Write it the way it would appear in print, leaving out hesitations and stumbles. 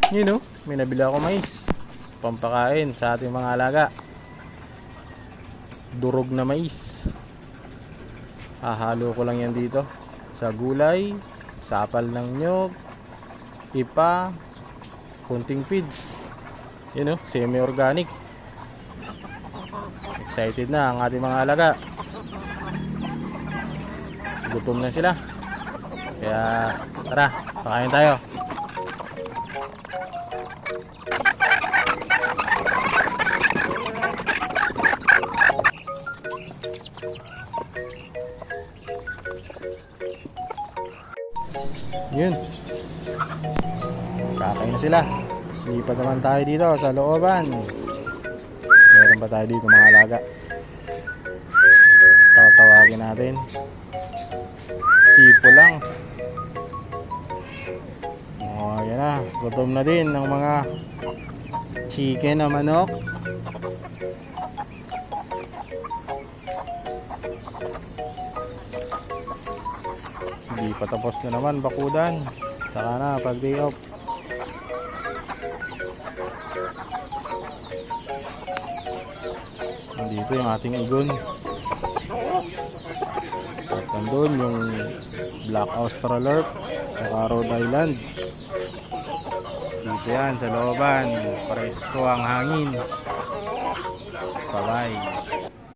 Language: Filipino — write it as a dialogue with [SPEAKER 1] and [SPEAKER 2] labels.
[SPEAKER 1] Yun, may nabili ako mais. Pampakain sa ating mga alaga. Durog na mais. Hahalo ko lang yan dito. Sa gulay, sapal ng nyog, ipa, kunting feeds. Yun, semi-organic. Excited na ang ating mga alaga. Gutom na sila. Kaya tara, pakain tayo. Yun, kakain na sila. Lipat naman tayo dito sa looban. Meron pa tayo dito mga alaga. Tatawagin natin. Sipo lang. Ayan na, gutom na din ng mga chicken na manok. Hindi pa tapos na naman bakudan. Saka na pag day off. Dito yung ating igon. At nandun yung Black Australorp saka Rhode Island. Dito yan sa looban. Presko ang hangin. Bye bye.